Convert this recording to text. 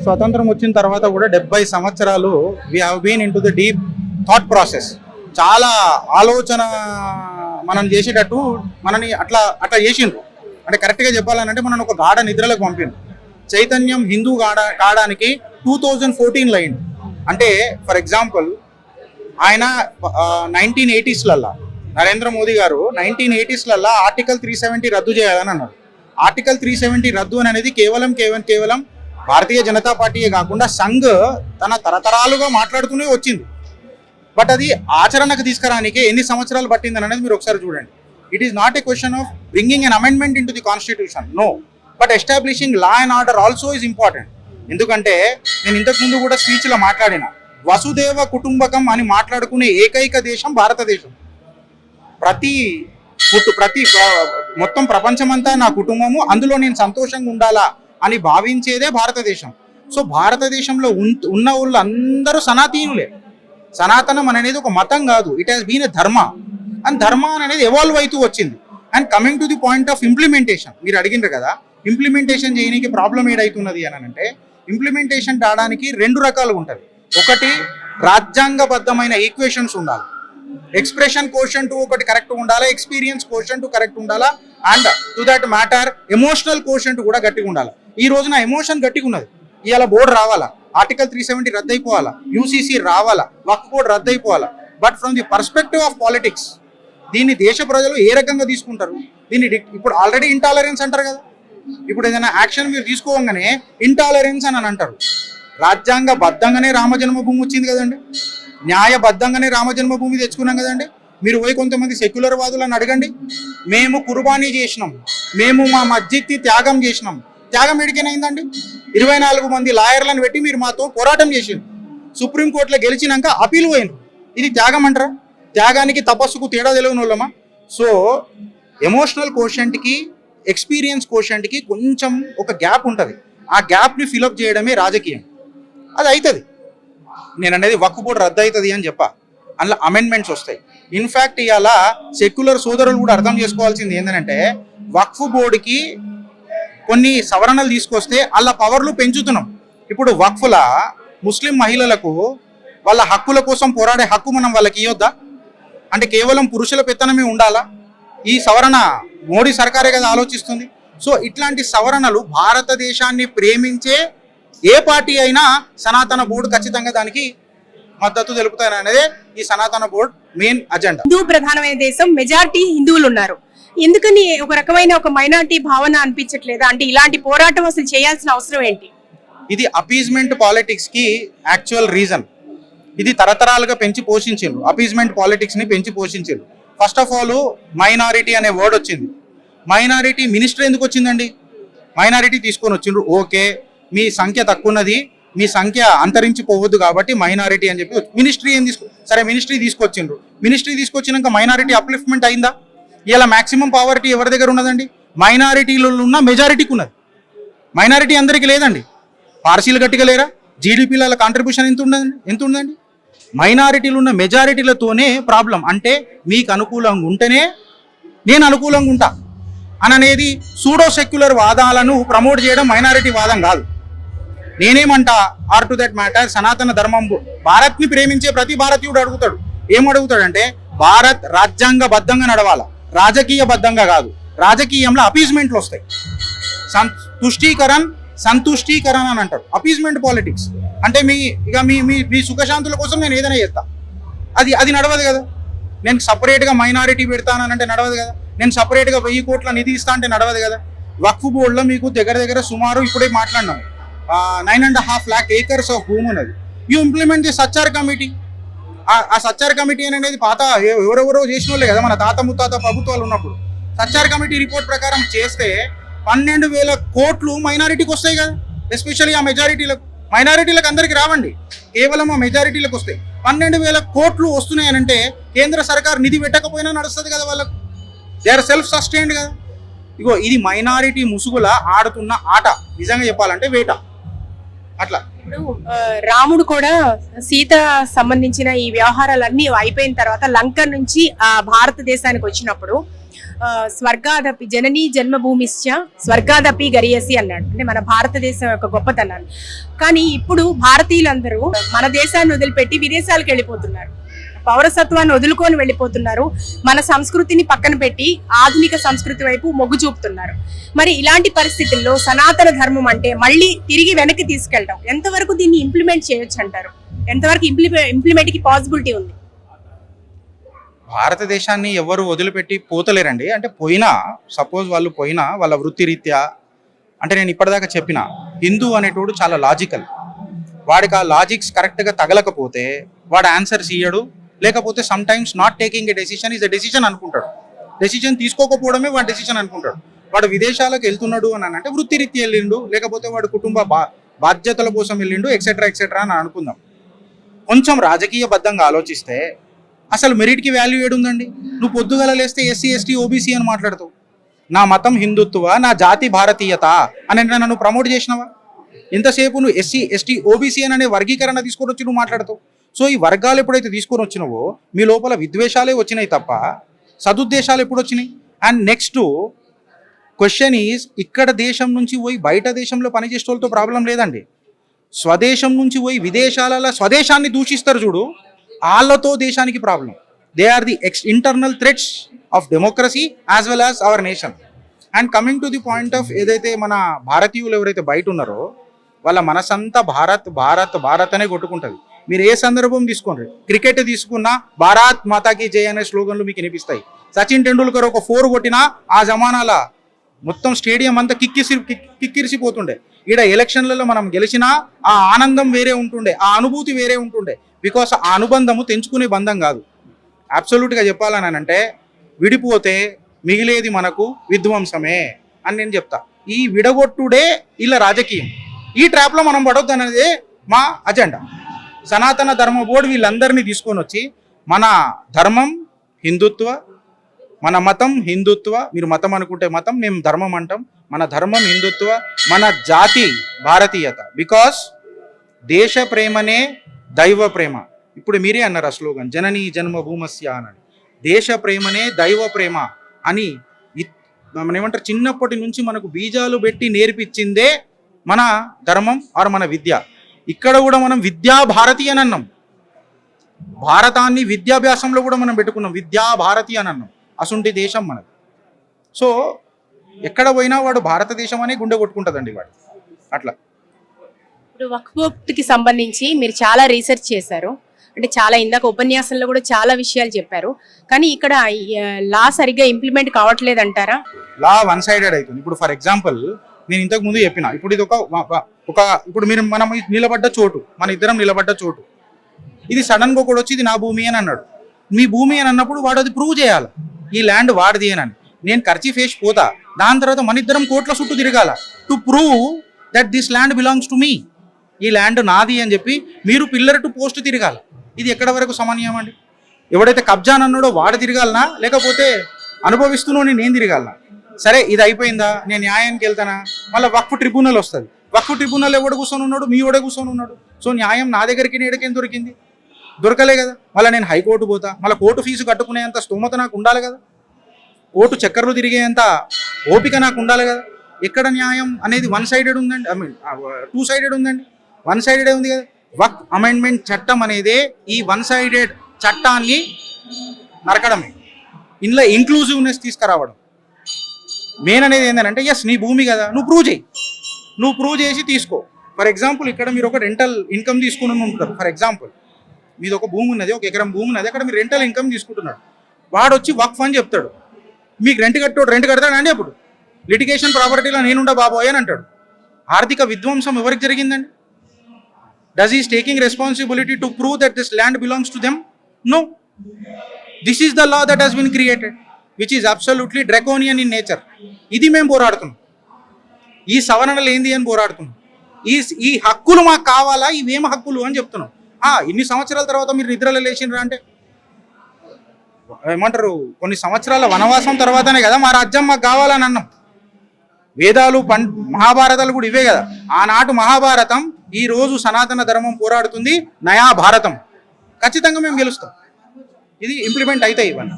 స్వతంత్రం వచ్చిన తర్వాత కూడా 70 సంవత్సరాలు we have been into the deep thought process. చాలా ఆలోచన మనం చేసేటట్టు మనని అట్లా అట్లా చేసిండ్రు. అంటే కరెక్ట్గా చెప్పాలనంటే మనం ఒక గాఢ నిద్రలకు పంపిండ్రు. చైతన్యం హిందూ కావడానికి 2014లో అయింది. అంటే ఫర్ ఎగ్జాంపుల్ ఆయన 1980స్లల్లా నరేంద్ర మోదీ గారు 1980స్లల్లా ఆర్టికల్ 370 రద్దు చేయాలని అన్నారు. ఆర్టికల్ 370 రద్దు అనేది కేవలం భారతీయ జనతా పార్టీయే కాకుండా సంఘ్ తన తరతరాలుగా మాట్లాడుతూనే వచ్చింది. బట్ అది ఆచరణకు తీసుకురానికే ఎన్ని సంవత్సరాలు పట్టింది అనేది మీరు ఒకసారి చూడండి. It is not a question of bringing an amendment into the constitution, no, but establishing law and order also is important. ఎందుకంటే నేను ఇంతకు ముందు కూడా స్పీచ్లో మాట్లాడిన వసుదేవ కుటుంబకం అని మాట్లాడుకునే ఏకైక దేశం భారతదేశం. ప్రతి మొత్తం ప్రపంచమంతా నా కుటుంబము, అందులో నేను సంతోషంగా ఉండాలా అని భావించేదే భారతదేశం. సో భారతదేశంలో ఉన్న వాళ్ళు అందరూ సనాతీయులే. సనాతనం అనేది ఒక మతం కాదు, ఇట్ హాస్ బీన్ ఎ ధర్మ. అండ్ ధర్మ అనేది ఎవాల్వ్ అవుతూ వచ్చింది. And coming to the point of implementation, మీరు అడిగినారు కదా ఇంప్లిమెంటేషన్ చేయడానికి ప్రాబ్లం ఏదైతున్నది అని అంటే, ఇంప్లిమెంటేషన్ రావడానికి 2 రకాలు ఉంటుంది. ఒకటి రాజ్యాంగబద్ధమైన ఈక్వేషన్స్ ఉండాలి, ఎక్స్ప్రెషన్ కోషంట్ ఒకటి కరెక్ట్ ఉండాలి, ఎక్స్పీరియన్స్ కోషంట్ కరెక్ట్ ఉండాలా, and to that matter emotional quotient కూడా గట్టిగా ఉండాలి. ఈ రోజున ఎమోషన్ గట్టిగా ఉన్నది. ఇవాళ బోర్డు రావాలా, ఆర్టికల్ 370 రద్దు అయిపోవాలా, యూసీసీ రావాలా, వక్ఫ్ బోర్డు రద్దు అయిపోవాలా. But from the perspective of politics దీన్ని దేశ ప్రజలు ఏ రకంగా తీసుకుంటారు? దీన్ని ఇప్పుడు ఆల్రెడీ ఇంటాలరెన్స్ అంటారు కదా. ఇప్పుడు ఏదైనా యాక్షన్ మీరు తీసుకోగానే ఇంటాలరెన్స్ అని అంటారు. రాజ్యాంగబద్ధంగానే రామజన్మభూమి వచ్చింది కదండి, న్యాయబద్ధంగానే రామజన్మభూమి తెచ్చుకున్నాం కదండి. మీరు పోయి కొంతమంది సెక్యులర్ వాదులను అడగండి, మేము కుర్బానీ చేసినాం, మేము మా మస్జిద్ని త్యాగం చేసినాం. త్యాగం ఎడికేనైందండి? 24 మంది లాయర్లను పెట్టి మీరు మాతో పోరాటం చేసిండ్రు, సుప్రీంకోర్టులో గెలిచినాక అపీల్ పోయినరు. ఇది త్యాగం అంటారా? త్యాగానికి తపస్సుకు తేడా తెలియని వాళ్ళమా? సో ఎమోషనల్ కోషంట్కి ఎక్స్పీరియన్స్ కోషంట్కి కొంచెం ఒక గ్యాప్ ఉంటుంది. ఆ గ్యాప్ని ఫిలప్ చేయడమే రాజకీయం. అది అవుతుంది. నేను అనేది వక్ఫ్ బోర్డు రద్దు అవుతుంది అని చెప్పా, అందులో అమెండ్మెంట్స్ వస్తాయి. ఇన్ఫ్యాక్ట్ ఇవాళ సెక్యులర్ సోదరులు కూడా అర్థం చేసుకోవాల్సింది ఏంటంటే, వక్ఫ్ బోర్డుకి కొన్ని సవరణలు తీసుకొస్తే వాళ్ళ పవర్లు పెంచుతున్నాం. ఇప్పుడు వక్ఫ్లా ముస్లిం మహిళలకు వాళ్ళ హక్కుల కోసం పోరాడే హక్కు మనం వాళ్ళకి ఇవ్వద్దా? అంటే కేవలం పురుషుల పెత్తనమే ఉండాలా? ఈ సవరణ మోడీ సర్కారే కదా ఆలోచిస్తుంది. సో ఇట్లాంటి సవరణలు భారతదేశాన్ని ప్రేమించే ఏ పార్టీ అయినా సనాతన బోర్డు ఖచ్చితంగా దానికి మద్దతు తెలుపుతారనేదే ఈ సనాతన బోర్డు మెయిన్ అజెండా. హిందూ ప్రధానమైన దేశం, మెజారిటీ హిందువులు ఉన్నారు. ఎందుకని ఒక రకమైన ఒక మైనారిటీ భావన అనిపించట్లేదా? అంటే ఇలాంటి పోరాటం అసలు చేయాల్సిన అవసరం ఏంటి? ఇది అపీజ్మెంట్ పాలిటిక్స్ కి యాక్చువల్ రీజన్. ఇది తరతరాలుగా పెంచి పోషించారు, అపీజ్మెంట్ పాలిటిక్స్ ని పెంచి పోషించారు. ఫస్ట్ ఆఫ్ ఆల్ మైనారిటీ అనే వర్డ్ వచ్చింది. మైనారిటీ మినిస్టర్ ఎందుకు వచ్చిందండి? మైనారిటీ తీసుకొని వచ్చిండ్రు. ఓకే, మీ సంఖ్య తక్కువ ఉన్నది, మీ సంఖ్య అంతరించిపోవద్దు కాబట్టి మైనారిటీ అని చెప్పి మినిస్ట్రీ ఏం సరే మినిస్ట్రీ తీసుకొచ్చిండ్రు. మినిస్ట్రీ తీసుకొచ్చినాక మైనారిటీ అప్లిఫ్ట్మెంట్ అయిందా? ఇలా మాక్సిమం పావర్టీ ఎవరి దగ్గర ఉన్నదండి? మైనారిటీలో ఉన్న మెజారిటీకి ఉన్నది. మైనారిటీ అందరికీ లేదండి. పార్సీలు గట్టిగా లేరా? జీడిపిల కాంట్రిబ్యూషన్ ఎంత ఉందండి? మైనారిటీలు ఉన్న మెజారిటీలతోనే ప్రాబ్లం. అంటే మీకు అనుకూలంగా ఉంటేనే నేను అనుకూలంగా ఉంటా అనేది సూడో సెక్యులర్ వాదాలను ప్రమోట్ చేయడం మైనారిటీ వాదం కాదు. నేనేమంటా, ఆర్ టు దట్ మ్యాటర్, సనాతన ధర్మం భారత్ని ప్రేమించే ప్రతి భారతీయుడు అడుగుతాడు. ఏమడుగుతాడంటే, భారత్ రాజ్యాంగబద్ధంగా నడవాలా, రాజకీయబద్ధంగా కాదు. రాజకీయంలో అపీజ్మెంట్లు వస్తాయి, సంతుష్టీకరణ అని అంటారు. అపీజ్మెంట్ పాలిటిక్స్ అంటే మీ సుఖశాంతుల కోసం నేను ఏదైనా చేస్తా, అది నడవదు కదా. నేను సపరేట్గా మైనారిటీ పెడతానంటే నడవదు కదా. నేను సపరేట్గా 1000 కోట్ల నిధి ఇస్తా అంటే నడవదు కదా. వక్ఫ్ బోర్డులో మీకు దగ్గర సుమారు ఇప్పుడే మాట్లాడినాం 9.5 lakh acres ఆఫ్ భూమి ఉన్నది. You implement the Sachar committee. ఆ సచ్చార్ కమిటీ అనేది పాత ఎవరెవరో చేసిన వాళ్ళే కదా, మన తాత ముత్తాత ప్రభుత్వాలు ఉన్నప్పుడు. సచ్చార్ కమిటీ రిపోర్ట్ ప్రకారం చేస్తే 12,000 కోట్లు మైనారిటీకి వస్తాయి కదా. ఎస్పెషల్లీ ఆ మెజారిటీలకు, మైనారిటీలకు అందరికి రావండి, కేవలం ఆ మెజారిటీలకు వస్తాయి. 12,000 కోట్లు వస్తున్నాయనంటే కేంద్ర సర్కార్ నిధి పెట్టకపోయినా నడుస్తుంది కదా వాళ్ళకు. దే ఆర్ సెల్ఫ్ సస్టైన్డ్ కదా. ఇగో ఇది మైనారిటీ ముసుగుల ఆడుతున్న ఆట, నిజంగా చెప్పాలంటే వేట. అట్లా ఇప్పుడు రాముడు కూడా సీత సంబంధించిన ఈ వ్యవహారాలన్నీ అయిపోయిన తర్వాత లంక నుంచి భారతదేశానికి వచ్చినప్పుడు స్వర్గాదపి జననీ జన్మభూమిశ్చ స్వర్గాదపి గరియసి అన్నాడు. అంటే మన భారతదేశం యొక్క గొప్పతనాన్ని. కానీ ఇప్పుడు భారతీయులందరూ మన దేశాన్ని వదిలిపెట్టి విదేశాలకు వెళ్ళిపోతున్నారు, పౌరసత్వాన్ని వదులుకొని వెళ్ళిపోతున్నారు, మన సంస్కృతిని పక్కన పెట్టి ఆధునిక సంస్కృతి వైపు మొగ్గు చూపుతున్నారు. మరి ఇలాంటి పరిస్థితుల్లో సనాతన ధర్మం అంటే మళ్ళీ తిరిగి వెనక్కి తీసుకెళ్ళడం ఎంతవరకు దీన్ని ఇంప్లిమెంట్ చేయొచ్చు అంటారు? ఎంతవరకు ఇంప్లిమెంట్ కి పాసిబిలిటీ ఉంది? భారతదేశాన్ని ఎవరు వదిలిపెట్టి పోతలేరండి. అంటే పోయినా, సపోజ్ వాళ్ళు పోయినా వాళ్ళ వృత్తిరీత్యా, అంటే నేను ఇప్పటిదాకా చెప్పిన హిందూ అనేటోడు చాలా లాజికల్. వాడికి ఆ లాజిక్స్ కరెక్ట్గా తగలకపోతే వాడు ఆన్సర్స్ ఇయ్యడు, లేకపోతే some times not taking a decision is a decision అనుకుంటాడు. డెసిషన్ తీసుకోకపోవడమే వాడు డెసిషన్ అనుకుంటాడు. వాడు విదేశాలకు వెళ్తున్నాడు అని అంటే వృత్తిరీత్యా వెళ్ళిండు, లేకపోతే వాడు కుటుంబ బాధ్యతల కోసం వెళ్ళిండు, ఎక్సెట్రా ఎక్సెట్రా అని అనుకుందాం. కొంచెం రాజకీయబద్ధంగా ఆలోచిస్తే అసలు మెరిట్కి వాల్యూ ఏడుందండి? నువ్వు పొద్దుగల లేస్తే ఎస్సీ ఎస్టీ ఓబీసీ అని మాట్లాడతావు. నా మతం హిందుత్వ, నా జాతి భారతీయత అని నన్ను ప్రమోట్ చేసినవా? ఎంతసేపు నువ్వు ఎస్సీ ఎస్టీ ఓబీసీ అనే వర్గీకరణ తీసుకొని వచ్చి నువ్వు మాట్లాడతావు. సో ఈ వర్గాలు ఎప్పుడైతే తీసుకొని వచ్చినావో మీ లోపల విద్వేషాలే వచ్చినాయి తప్ప సదుద్దేశాలు ఎప్పుడు వచ్చినాయి? అండ్ నెక్స్ట్ క్వశ్చన్ ఈజ్, ఇక్కడ దేశం నుంచి పోయి బయట దేశంలో పనిచేసే వాళ్ళతో ప్రాబ్లం లేదండి. స్వదేశం నుంచి పోయి విదేశాలలో స్వదేశాన్ని దూషిస్తారు చూడు, వాళ్ళతో దేశానికి problem. They are the internal threats of democracy as well as our nation. And coming to the point of ఏదైతే మన భారతీయులు ఎవరైతే బయట ఉన్నారో వాళ్ళ మనసంతా భారత్ భారత్ భారత్ అనే కొట్టుకుంటుంది. మీరు ఏ సందర్భం తీసుకోండి, క్రికెట్ తీసుకున్నా భారత్ మాతాకి జై అనే స్లోగన్లు మీకు వినిపిస్తాయి. సచిన్ టెండూల్కర్ ఒక 4 కొట్టినా ఆ జమానాల మొత్తం స్టేడియం అంతా కిక్కిరిసిపోతుండే. ఈడ ఎలక్షన్లలో మనం గెలిచినా ఆ ఆనందం వేరే ఉంటుండే, ఆ అనుభూతి వేరే ఉంటుండే. బికాస్ ఆ అనుబంధము తెంచుకునే బంధం కాదు. అబ్సల్యూట్గా చెప్పాలని అంటే విడిపోతే మిగిలేది మనకు విధ్వంసమే అని నేను చెప్తా. ఈ విడగొట్టుడే ఇలా రాజకీయం. ఈ ట్రాప్లో మనం పడొద్దు అనేది మా అజెండా. సనాతన ధర్మ బోర్డు వీళ్ళందరినీ తీసుకొని వచ్చి మన ధర్మం హిందుత్వ, మన మతం హిందుత్వ, మీరు మతం అనుకుంటే మతం, మేము ధర్మం అంటాం. మన ధర్మం హిందుత్వ, మన జాతి భారతీయత. బికాస్ దేశ ప్రేమనే దైవ ప్రేమ. ఇప్పుడు మీరే అన్నారు ఆ స్లోగన్, జననీ జన్మభూమస్య అన్నాడు. దేశ ప్రేమనే దైవ ప్రేమ అని మనం ఏమంటారు, చిన్నప్పటి నుంచి మనకు బీజాలు పెట్టి నేర్పించిందే మన ధర్మం ఆర్ మన విద్య. ఇక్కడ కూడా మనం విద్యా భారతి అని అన్నాం. భారతాన్ని విద్యాభ్యాసంలో కూడా మనం పెట్టుకున్నాం, విద్యా భారతి అని అన్నాం. అసుంటి దేశం మనది. సో ఎక్కడ పోయినా వాడు భారతదేశం అనే గుండె కొట్టుకుంటుందండి వాడు. అట్లా ఇప్పుడు వక్ఫ్ బోర్డుకి సంబంధించి మీరు చాలా రీసెర్చ్ చేశారు, అంటే చాలా ఇందాక ఉపన్యాసంలో కూడా చాలా విషయాలు చెప్పారు. కానీ ఇక్కడ లా సరిగ్గా ఇంప్లిమెంట్ కావట్లేదు అంటారా? లా వన్ సైడెడ్ అవుతుంది. ఇప్పుడు ఫర్ ఎగ్జాంపుల్ నేను ఇంతకు ముందు చెప్పిన, ఇప్పుడు ఇది ఒక ఇప్పుడు మీరు మనం నిలబడ్డ చోటు, మన ఇద్దరం నిలబడ్డ చోటు, ఇది సడన్గా ఒకటి వచ్చి ఇది నా భూమి అని అన్నాడు. మీ భూమి అని అన్నప్పుడు వాడు అది ప్రూవ్ చేయాలి, ఈ ల్యాండ్ వాడిది అని. నేను ఖర్చు ఫేస్ పోతా, దాని తర్వాత మన ఇద్దరం కోట్ల చుట్టూ తిరగాల to prove that this land belongs to me, ఈ ల్యాండ్ నాది అని చెప్పి మీరు పిల్లర్ టు పోస్ట్ తిరగాల. ఇది ఎక్కడ వరకు సమన్వయం అండి? ఎవడైతే కబ్జా అన్నాడో వాడు తిరగాలనా, లేకపోతే అనుభవిస్తున్నావు నేను తిరగాలనా? సరే ఇది అయిపోయిందా, నేను న్యాయానికి వెళ్తానా? మళ్ళీ వక్ఫ్ ట్రిబ్యునల్ వస్తుంది. వక్ఫ్ ట్రిబ్యునల్ ఎవడు కూర్చొని ఉన్నాడు? మీ ఎవడే కూర్చొని ఉన్నాడు. సో న్యాయం నా దగ్గరికి నేడకేం దొరికింది? దొరకలే కదా. మళ్ళీ నేను హైకోర్టు పోతా, మళ్ళీ కోర్టు ఫీజు కట్టుకునేంత స్తోమత నాకు ఉండాలి కదా, కోర్టు చక్కర్లు తిరిగేంత ఓపిక నాకు ఉండాలి కదా. ఎక్కడ న్యాయం అనేది వన్ సైడెడ్ ఉందండి, ఐ మీన్ 2 సైడెడ్ ఉందండి. వన్ సైడెడే ఉంది కదా. వక్ఫ్ అమెండ్మెంట్ చట్టం అనేదే ఈ వన్ సైడెడ్ చట్టాన్ని నరకడమే, ఇందులో ఇంక్లూజివ్నెస్ తీసుకురావడం. మెయిన్ అనేది ఏంటంటే, ఎస్ నీ భూమి కదా, నువ్వు ప్రూవ్ చేయి, నువ్వు ప్రూవ్ చేసి తీసుకో. ఫర్ ఎగ్జాంపుల్ ఇక్కడ మీరు ఒక రెంటల్ ఇన్కమ్ తీసుకుని ఉంటారు. ఫర్ ఎగ్జాంపుల్ మీది ఒక భూమి ఉన్నది, 1 ఎకరం భూమి ఉన్నది, అక్కడ మీరు రెంటల్ ఇన్కమ్ తీసుకుంటున్నాడు. వాడు వచ్చి వక్ఫ్ అని చెప్తాడు, మీకు రెంట్ కడతాడు అండి. అప్పుడు లిటిగేషన్ ప్రాపర్టీలో నేనుండా బాబోయ్ అని అంటాడు. ఆర్థిక విధ్వంసం ఎవరికి జరిగిందండి? Does is taking responsibility to prove that this land belongs to them? No. This is the law that has been created which is absolutely draconian in nature. ఇది మేము పోరాడుతున్నాం. ఈ సవరణలు ఏంది అని పోరాడుతున్నాం. ఈ హక్కులు మాకు కావాలా, ఇవేం హక్కులు అని చెప్తున్నాం. ఇన్ని సంవత్సరాల తర్వాత మీరు నిద్రలో లేచిండ్రా అంటే ఏమంటారు, కొన్ని సంవత్సరాల వనవాసం తర్వాతనే కదా మా రాజ్యం మాకు కావాలని అన్నాం. వేదాలు మహాభారతాలు కూడా ఇవే కదా. ఆనాటు మహాభారతం, ఈ రోజు సనాతన ధర్మం పోరాడుతుంది నయా భారతం. ఖచ్చితంగా మేము గెలుస్తాం. ఇది ఇంప్లిమెంట్ అవుతాయి ఇవన్నీ.